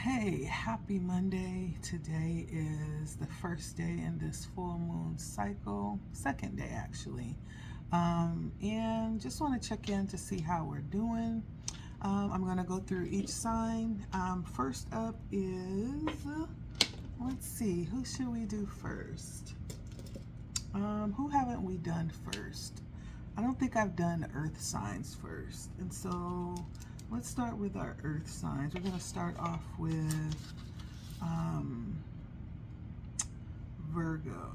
Hey, happy Monday. Today is the first day in this full moon cycle, second day actually. And just want to check in to see how we're doing. I'm going to go through each sign. First up is, let's see, who should we do first? Who haven't we done first? I don't think I've done earth signs first. And so let's start with our earth signs. We're going to start off with Virgo.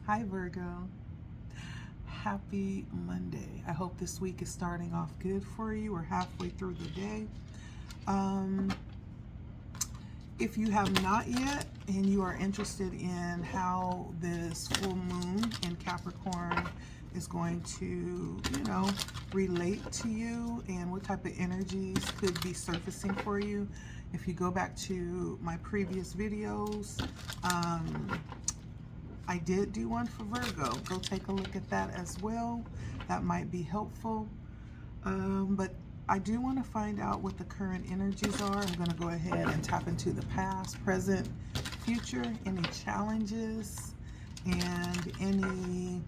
Hi, Virgo. Happy Monday. I hope this week is starting off good for you. We're halfway through the day. If you have not yet and you are interested in how this full moon in Capricorn is going to, relate to you and what type of energies could be surfacing for you, if you go back to my previous videos, I did do one for Virgo. Go take a look at that as well. That might be helpful. But I do want to find out what the current energies are. I'm going to go ahead and tap into the past, present, future, any challenges, and any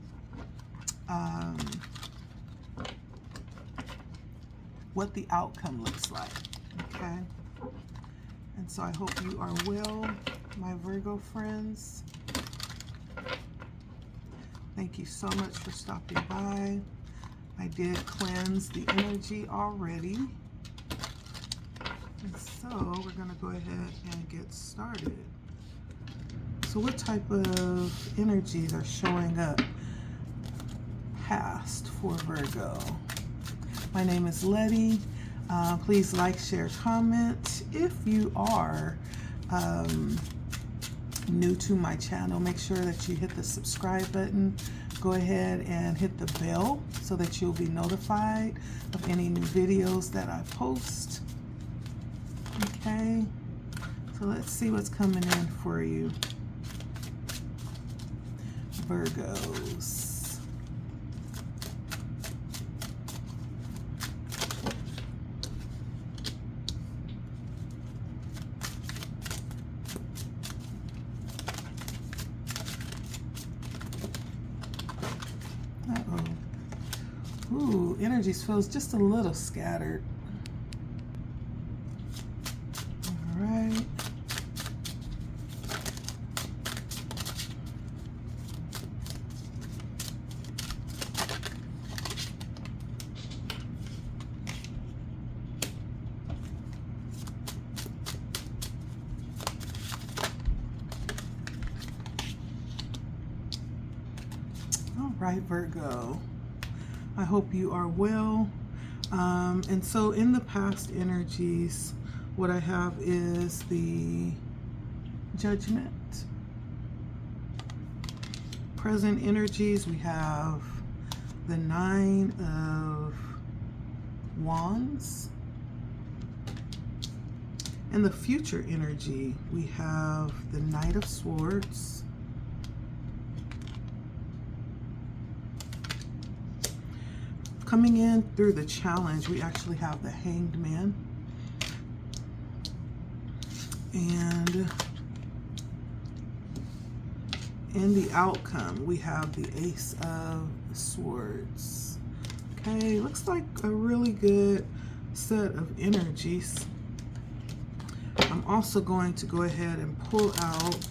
what the outcome looks like. Okay? And so I hope you are well, my Virgo friends. Thank you so much for stopping by. I did cleanse the energy already. And so we're going to go ahead and get started. So what type of energies are showing up past for Virgo? My name is Letty. Please like, share, comment. If you are new to my channel, make sure that you hit the subscribe button. Go ahead and hit the bell so that you'll be notified of any new videos that I post. Okay, so let's see what's coming in for you, Virgos. Ooh, energies feels just a little scattered. All right. All right, Virgo. I hope you are well. And so in the past energies, what I have is the Judgment. Present energies, we have the Nine of Wands. In the future energy, we have the Knight of Swords. Coming in through the challenge, we actually have the Hanged Man. And in the outcome, we have the Ace of Swords. Okay, looks like a really good set of energies. I'm also going to go ahead and pull out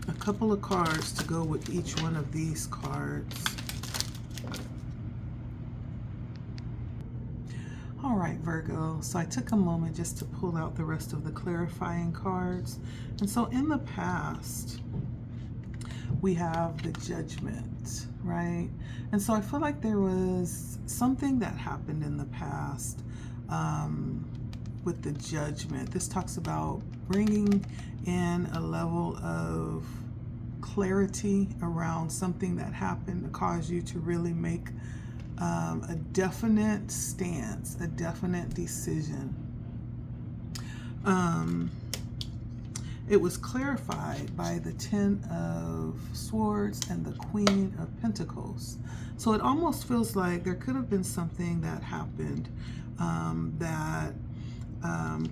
a couple of cards to go with each one of these cards. All right, Virgo, so I took a moment just to pull out the rest of the clarifying cards. And so in the past, we have the Judgment, right? And so I feel like there was something that happened in the past with the Judgment. This talks about bringing in a level of clarity around something that happened to cause you to really make a definite stance, a definite decision. It was clarified by the Ten of Swords and the Queen of Pentacles. So it almost feels like there could have been something that happened that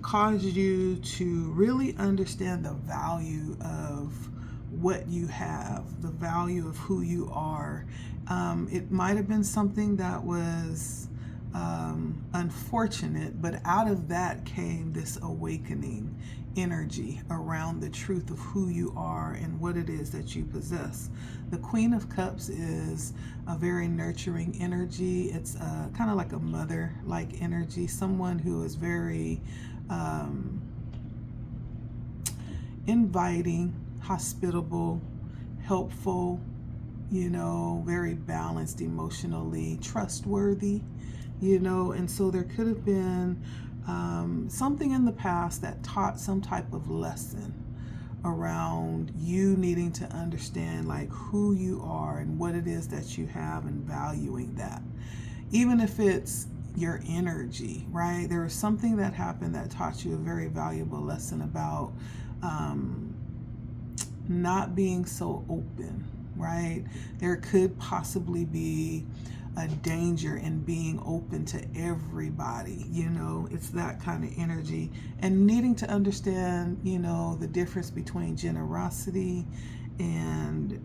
caused you to really understand the value of what you have, the value of who you are. It might have been something that was unfortunate, but out of that came this awakening energy around the truth of who you are and what it is that you possess. The Queen of Cups is a very nurturing energy. It's kind of like a mother-like energy, someone who is very inviting, hospitable, helpful, very balanced emotionally, trustworthy, and so there could have been something in the past that taught some type of lesson around you needing to understand like who you are and what it is that you have and valuing that. Even if it's your energy, right? There was something that happened that taught you a very valuable lesson about not being so open, right? There could possibly be a danger in being open to everybody, it's that kind of energy, and needing to understand, the difference between generosity and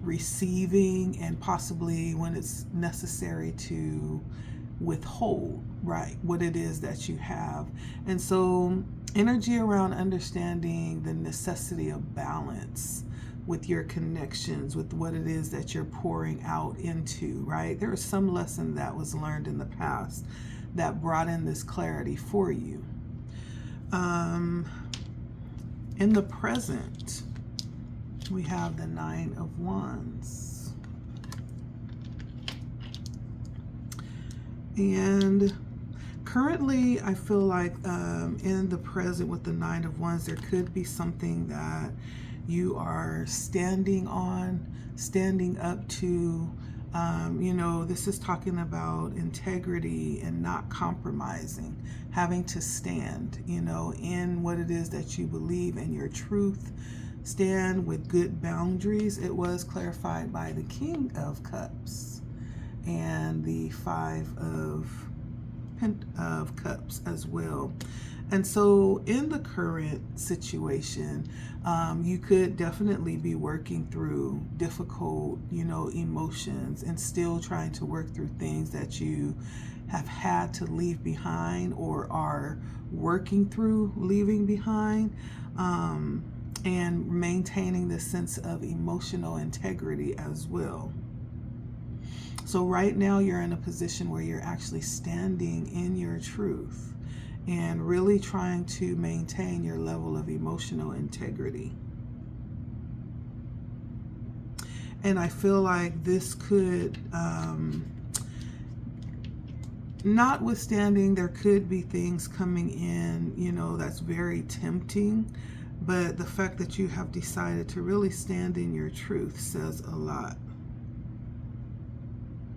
receiving, and possibly when it's necessary to withhold, right, what it is that you have. And so energy around understanding the necessity of balance with your connections, with what it is that you're pouring out into, right? There was some lesson that was learned in the past that brought in this clarity for you. In the present, we have the Nine of Wands. And currently, I feel like in the present with the Nine of Wands, there could be something that you are standing on, standing up to. This is talking about integrity and not compromising, having to stand, in what it is that you believe in your truth. Stand with good boundaries. It was clarified by the King of Cups and the Five of Cups as well. And so in the current situation, you could definitely be working through difficult, emotions, and still trying to work through things that you have had to leave behind or are working through leaving behind, and maintaining this sense of emotional integrity as well. So right now you're in a position where you're actually standing in your truth and really trying to maintain your level of emotional integrity. And I feel like this could, notwithstanding, there could be things coming in, that's very tempting, but the fact that you have decided to really stand in your truth says a lot.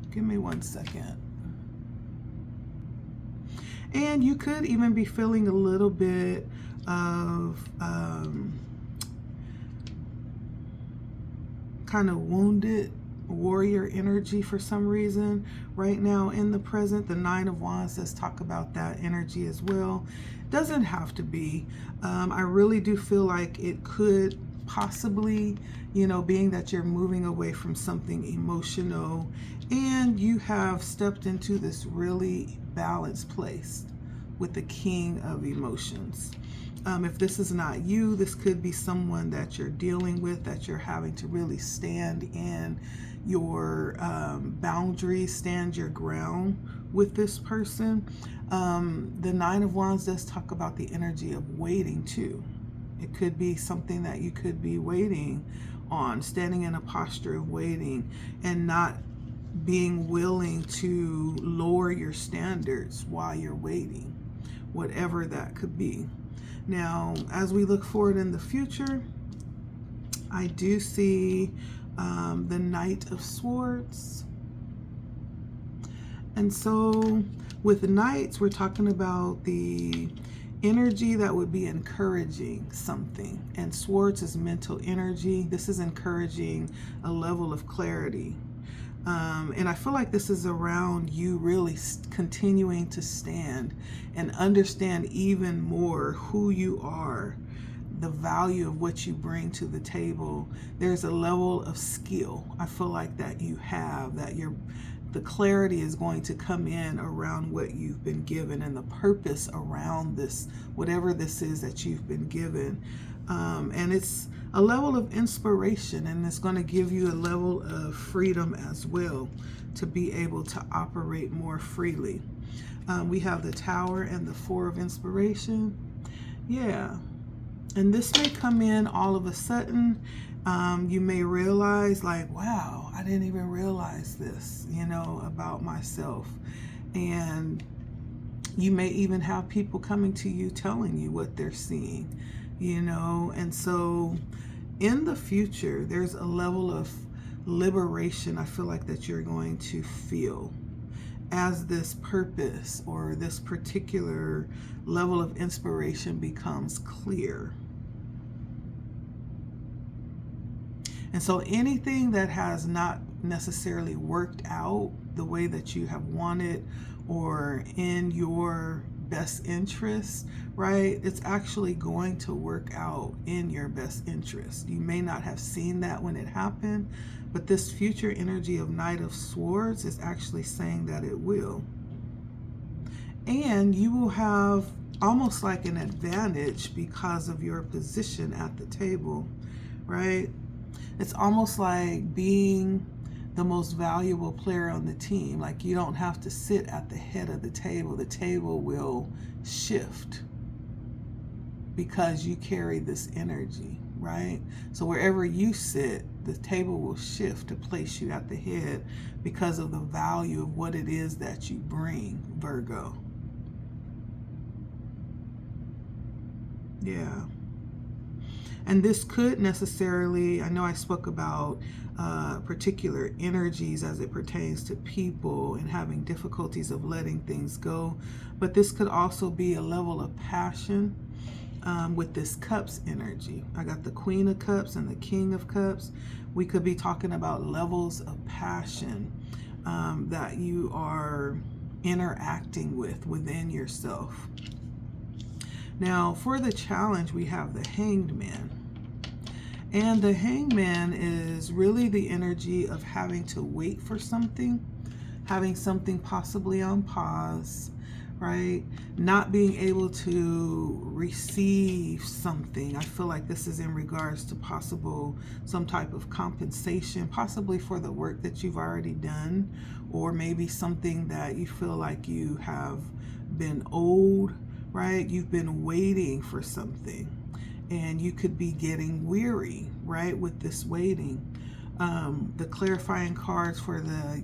Give me 1 second. And you could even be feeling a little bit of kind of wounded warrior energy for some reason right now in the present. The Nine of Wands does talk about that energy as well. Doesn't have to be. I really do feel like it could possibly, being that you're moving away from something emotional and you have stepped into this really balanced place with the King of Emotions. If this is not you, this could be someone that you're dealing with, that you're having to really stand in your boundaries, stand your ground with this person. The Nine of Wands does talk about the energy of waiting too. It could be something that you could be waiting on, standing in a posture of waiting and not being willing to lower your standards while you're waiting, whatever that could be. Now, as we look forward in the future, I do see the Knight of Swords. And so with the Knights, we're talking about the energy that would be encouraging something. And Swords is mental energy. This is encouraging a level of clarity. And I feel like this is around you really continuing to stand and understand even more who you are, the value of what you bring to the table. There's a level of skill I feel like that you have, that the clarity is going to come in around what you've been given and the purpose around this, whatever this is that you've been given. And it's a level of inspiration, and it's going to give you a level of freedom as well to be able to operate more freely. We have the Tower and the Four of Inspiration. Yeah. And this may come in all of a sudden. You may realize, like, wow, I didn't even realize this, about myself. And you may even have people coming to you telling you what they're seeing, and so in the future, there's a level of liberation I feel like that you're going to feel as this purpose or this particular level of inspiration becomes clear. And so anything that has not necessarily worked out the way that you have wanted or in your best interest, right? It's actually going to work out in your best interest. You may not have seen that when it happened, but this future energy of Knight of Swords is actually saying that it will. And you will have almost like an advantage because of your position at the table, right? It's almost like being the most valuable player on the team. Like, you don't have to sit at the head of the table. The table will shift because you carry this energy, right? So wherever you sit, the table will shift to place you at the head because of the value of what it is that you bring, Virgo. Yeah. And this could necessarily, I know I spoke about particular energies as it pertains to people and having difficulties of letting things go, but this could also be a level of passion with this Cups energy. I got the Queen of Cups and the King of Cups. We could be talking about levels of passion that you are interacting with within yourself. Now, for the challenge, we have the Hanged Man. And the Hanged Man is really the energy of having to wait for something, having something possibly on pause, right? Not being able to receive something. I feel like this is in regards to possible some type of compensation, possibly for the work that you've already done, or maybe something that you feel like you have been owed, right? You've been waiting for something. And you could be getting weary, right, with this waiting. The clarifying cards for the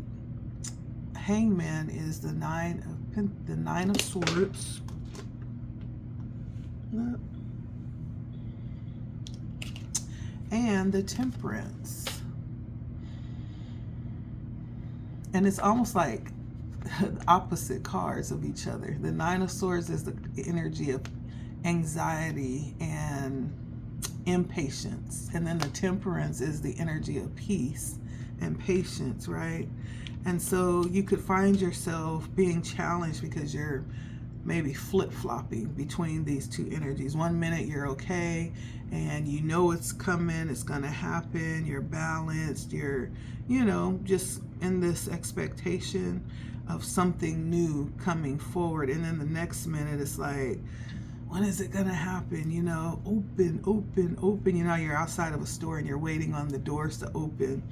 Hangman is the Nine of Swords, and the Temperance. And it's almost like opposite cards of each other. The Nine of Swords is the energy of anxiety and impatience, and then the Temperance is the energy of peace and patience, right? And so you could find yourself being challenged because you're maybe flip-flopping between these two energies. One minute you're okay and you know it's coming, it's gonna happen, you're balanced, you're just in this expectation of something new coming forward, and then the next minute it's like, when is it gonna happen? Open. You're outside of a store and you're waiting on the doors to open.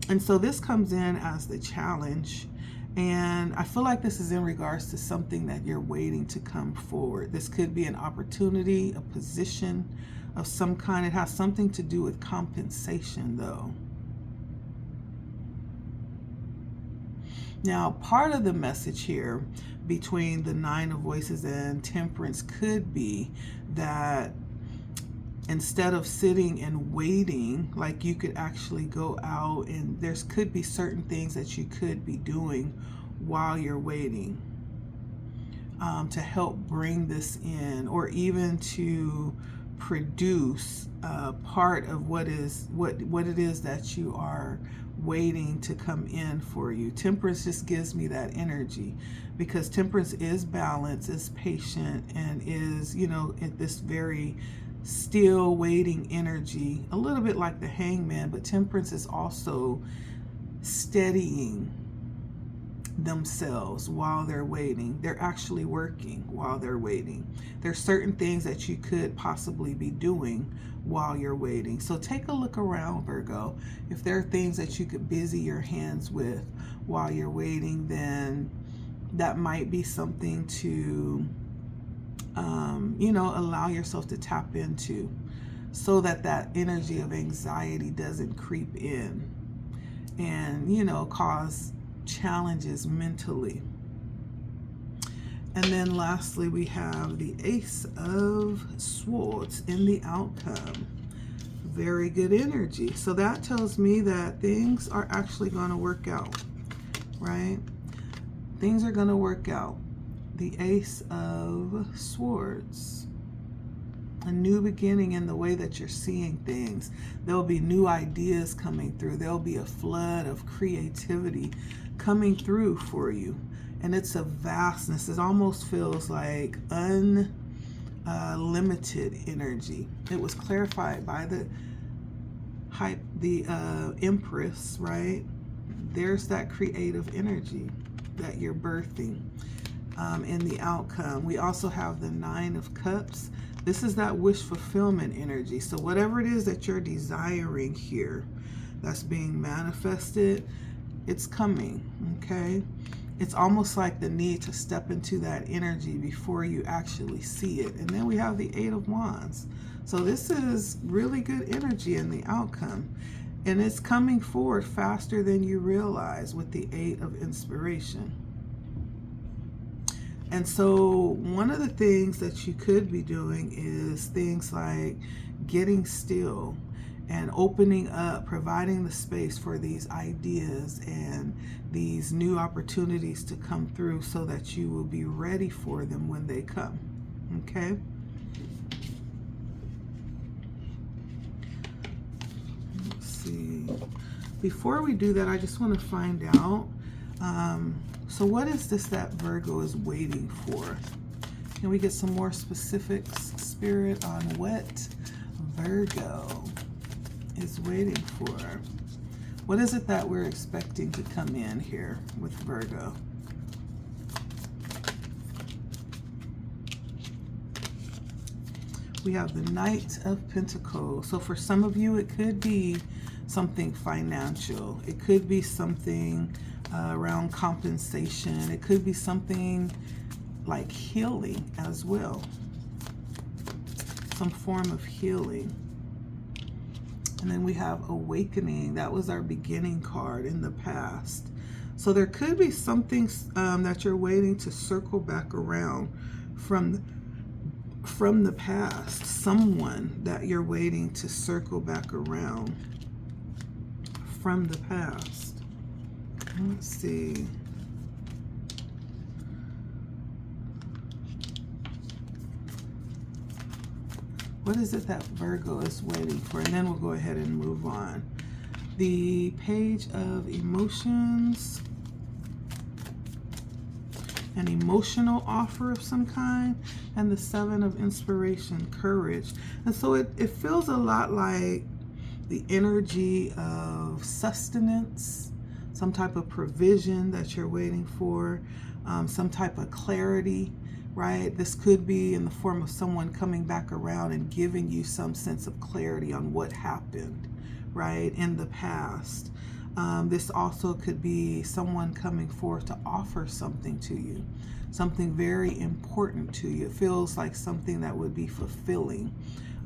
And so this comes in as the challenge. And I feel like this is in regards to something that you're waiting to come forward. This could be an opportunity, a position of some kind. It has something to do with compensation, though. Now, part of the message here between the Nine of Voices and Temperance could be that instead of sitting and waiting, like, you could actually go out and there could be certain things that you could be doing while you're waiting to help bring this in, or even to produce part of what it is that you are waiting to come in for you. Temperance just gives me that energy, because temperance is balance, is patient, and is, you know, this very still waiting energy, a little bit like the hangman. But temperance is also steadying themselves while they're waiting. They're actually working while they're waiting. There's certain things that you could possibly be doing while you're waiting. So take a look around, Virgo. If there are things that you could busy your hands with while you're waiting, then that might be something to you know, allow yourself to tap into, so that that energy of anxiety doesn't creep in and, you know, cause challenges mentally. And then lastly, we have the Ace of Swords in the outcome. Very good energy. So that tells me that things are actually going to work out, right? Things are going to work out. The Ace of Swords. A new beginning in the way that you're seeing things. There'll be new ideas coming through. There'll be a flood of creativity coming through for you. And it's a vastness. It almost feels like unlimited energy. It was clarified by the Empress, right? There's that creative energy that you're birthing in the outcome. We also have the Nine of Cups. This is that wish fulfillment energy. So whatever it is that you're desiring here, that's being manifested, it's coming, okay? It's almost like the need to step into that energy before you actually see it. And then we have the Eight of Wands. So this is really good energy in the outcome. And it's coming forward faster than you realize with the Eight of Inspiration. And so one of the things that you could be doing is things like getting still and opening up, providing the space for these ideas and these new opportunities to come through, so that you will be ready for them when they come. Okay? Let's see. Before we do that, I just want to find out, so what is this that Virgo is waiting for? Can we get some more specifics, Spirit, on what Virgo is waiting for? What is it that we're expecting to come in here with Virgo? We have the Knight of Pentacles. So for some of you, it could be something financial. It could be something around compensation. It could be something like healing as well. Some form of healing. And then we have Awakening. That was our beginning card in the past. So there could be something that you're waiting to circle back around from the past. Someone that you're waiting to circle back around from the past. Let's see. What is it that Virgo is waiting for? And then we'll go ahead and move on. The Page of Emotions. An emotional offer of some kind. And the Seven of Inspiration, Courage. And so it feels a lot like the energy of sustenance, some type of provision that you're waiting for, some type of clarity, right? This could be in the form of someone coming back around and giving you some sense of clarity on what happened, right, in the past. This also could be someone coming forth to offer something to you, something very important to you. It feels like something that would be fulfilling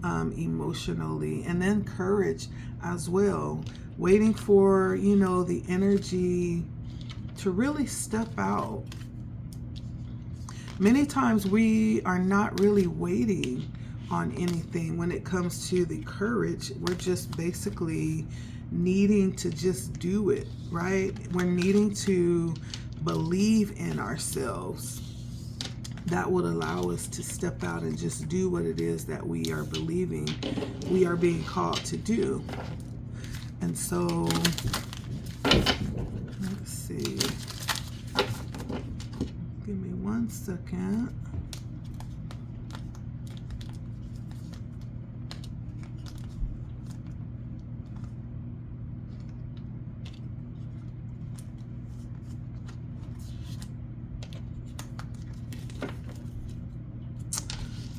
emotionally. And then courage as well, waiting for, you know, the energy to really step out. Many times we are not really waiting on anything when it comes to the courage. We're just basically needing to just do it, right? We're needing to believe in ourselves. That would allow us to step out and just do what it is that we are believing we are being called to do. And so Let's see. Give me 1 second.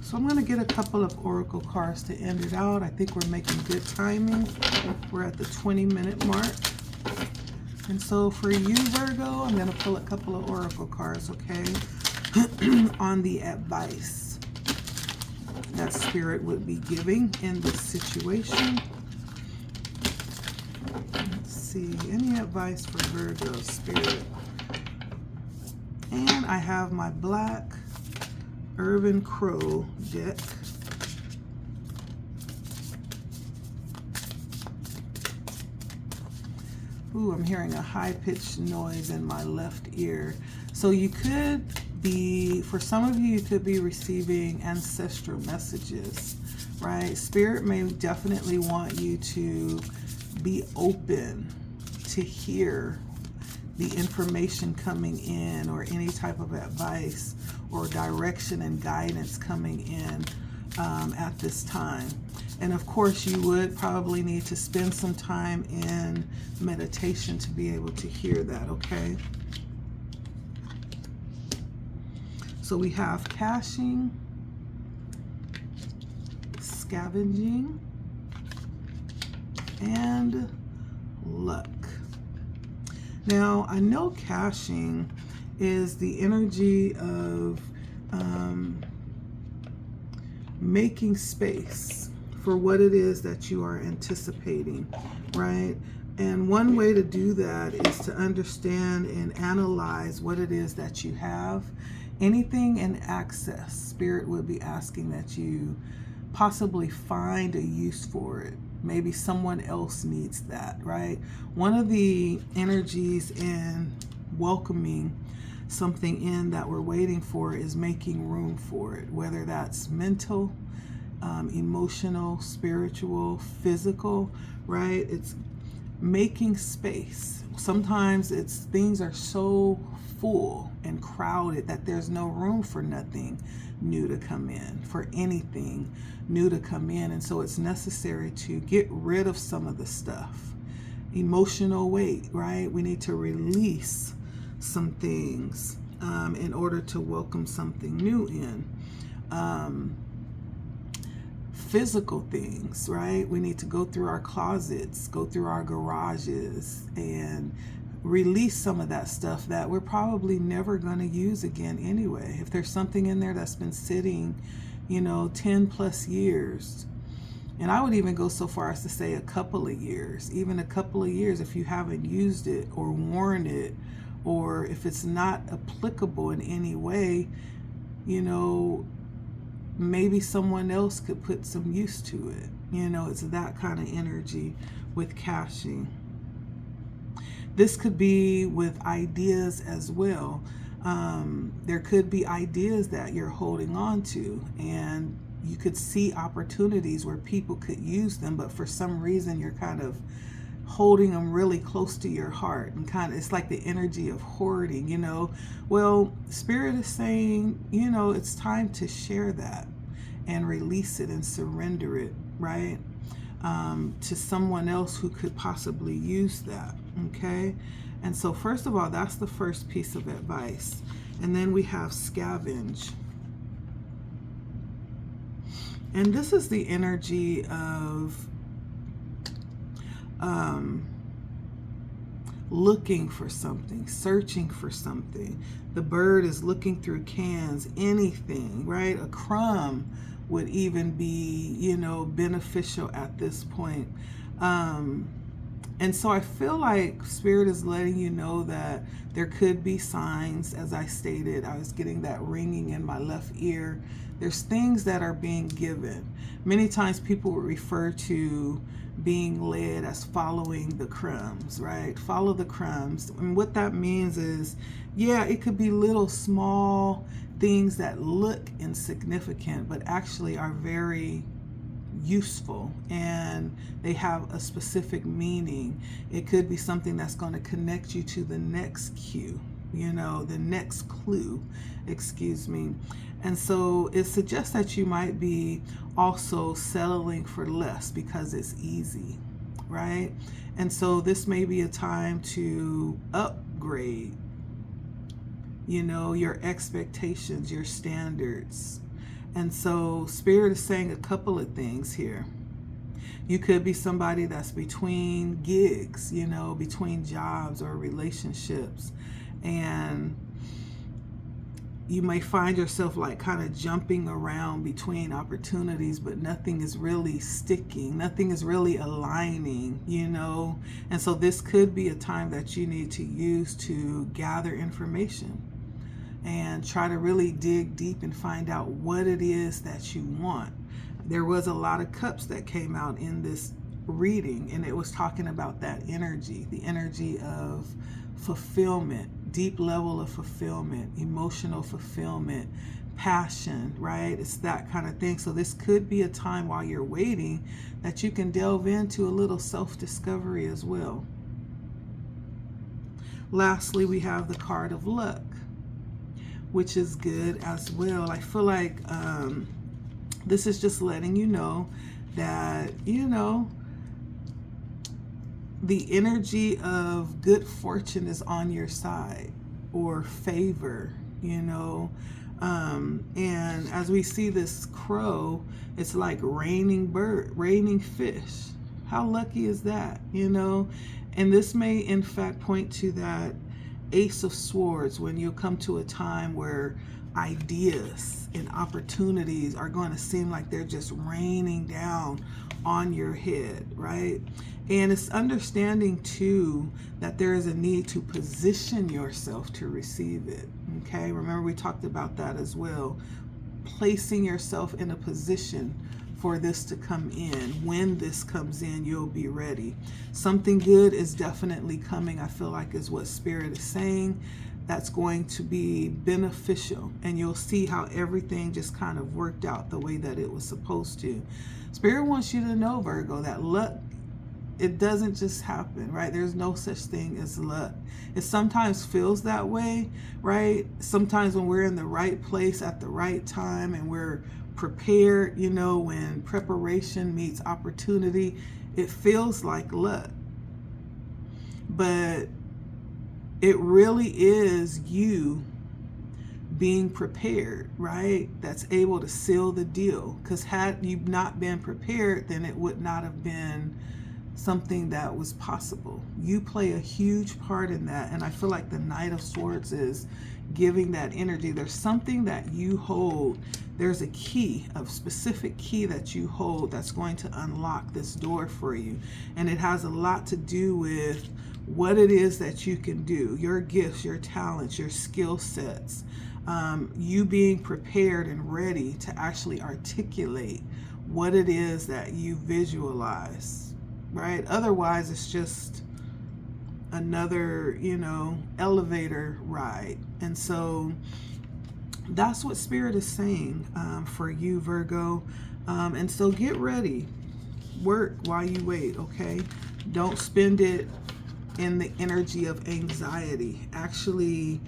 So I'm going to get a couple of oracle cards to end it out. I think we're making good timing. We're at the 20-minute mark. And so for you, Virgo, I'm going to pull a couple of oracle cards, okay, on the advice that Spirit would be giving in this situation. Let's see, any advice for Virgo, Spirit? And I have my black Urban Crow deck. Ooh, I'm hearing a high-pitched noise in my left ear. So you could be, for some of you, you could be receiving ancestral messages, right? Spirit may definitely want you to be open to hear the information coming in, or any type of advice or direction and guidance coming in at this time. And of course, you would probably need to spend some time in meditation to be able to hear that, okay? So we have caching, scavenging, and luck. Now, I know caching is the energy of making space for what it is that you are anticipating, right? And one way to do that is to understand and analyze what it is that you have. Anything in access, Spirit would be asking that you possibly find a use for it. Maybe someone else needs that, right? One of the energies in welcoming something in that we're waiting for is making room for it, whether that's mental, emotional, spiritual, physical, right? It's making space. Sometimes it's things are so full and crowded that there's no room for nothing new to come in, for anything new to come in. And so it's necessary to get rid of some of the stuff. Emotional weight, right? We need to release some things in order to welcome something new in. Physical things, right? We need to go through our closets, go through our garages, and release some of that stuff that we're probably never going to use again anyway. If there's something in there that's been sitting, 10 plus years, and I would even go so far as to say a couple of years, even a couple of years, if you haven't used it or worn it, or if it's not applicable in any way, maybe someone else could put some use to it. It's that kind of energy with caching. This could be with ideas as well. There could be ideas that you're holding on to, and you could see opportunities where people could use them, but for some reason you're kind of holding them really close to your heart, and it's like the energy of hoarding, Well, Spirit is saying, it's time to share that and release it and surrender it, right? To someone else who could possibly use that, okay? And so first of all, that's the first piece of advice. And then we have scavenge. And this is the energy of looking for something, searching for something. The bird is looking through cans, anything, right? A crumb would even be, beneficial at this point. And so I feel like Spirit is letting you know that there could be signs. As I stated, I was getting that ringing in my left ear. There's things that are being given. Many times people would refer to being led as following the crumbs, right? Follow the crumbs. And what that means is, yeah, it could be little small things that look insignificant, but actually are very useful and they have a specific meaning. It could be something that's going to connect you to the next cue, the next clue, excuse me. And so it suggests that you might be also settling for less because it's easy, right? And so this may be a time to upgrade, your expectations, your standards. And so Spirit is saying a couple of things here. You could be somebody that's between gigs, between jobs or relationships. And you may find yourself like kind of jumping around between opportunities, but nothing is really sticking. Nothing is really aligning, And so this could be a time that you need to use to gather information and try to really dig deep and find out what it is that you want. There was a lot of cups that came out in this reading, and it was talking about that energy, the energy of fulfillment, deep level of fulfillment, emotional fulfillment, passion, right? It's that kind of thing. So this could be a time while you're waiting that you can delve into a little self-discovery as well. Lastly, we have the card of luck, which is good as well. I feel like this is just letting you know that, the energy of good fortune is on your side, or favor, and as we see this crow, it's like raining fish. How lucky is that, And this may in fact point to that Ace of Swords, when you'll come to a time where ideas and opportunities are going to seem like they're just raining down on your head, right? And it's understanding too that there is a need to position yourself to receive it. Okay, remember we talked about that as well. Placing yourself in a position for this to come in. When this comes in, you'll be ready. Something good is definitely coming, I feel like, is what Spirit is saying. That's going to be beneficial, and you'll see how everything just kind of worked out the way that it was supposed to. Spirit wants you to know, Virgo, that luck, it doesn't just happen, right? There's no such thing as luck. It sometimes feels that way, right? Sometimes when we're in the right place at the right time and we're prepared, when preparation meets opportunity, it feels like luck. But it really is you being prepared, right? That's able to seal the deal. Because had you not been prepared, then it would not have been something that was possible. You play a huge part in that. And I feel like the Knight of Swords is giving that energy. There's something that you hold. There's a key, a specific key that you hold that's going to unlock this door for you. And it has a lot to do with what it is that you can do, your gifts, your talents, your skill sets, you being prepared and ready to actually articulate what it is that you visualize, right? Otherwise, it's just another, elevator ride. And so that's what Spirit is saying for you, Virgo. And so get ready. Work while you wait, okay? Don't spend it in the energy of anxiety. Actually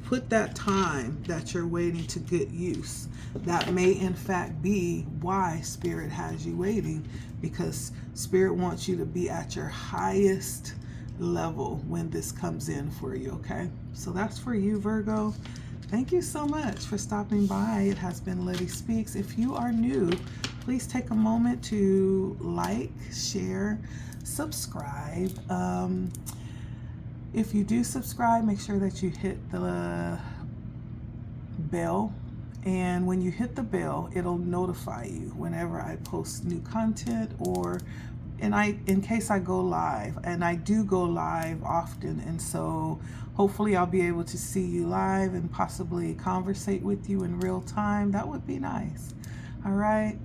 put that time that you're waiting to good use. That may in fact be why Spirit has you waiting, because Spirit wants you to be at your highest level when this comes in for you, okay? So that's for you, Virgo. Thank you so much for stopping by. It has been LettiSpeaks. If you are new, please take a moment to like, share, subscribe. If you do subscribe, make sure that you hit the bell. And when you hit the bell, it'll notify you whenever I post new content, or in case I go live. And I do go live often, and so hopefully I'll be able to see you live and possibly conversate with you in real time. That would be nice. All right.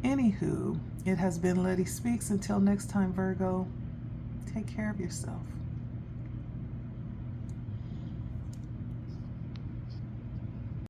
Anywho, it has been LettiSpeaks. Until next time, Virgo, take care of yourself.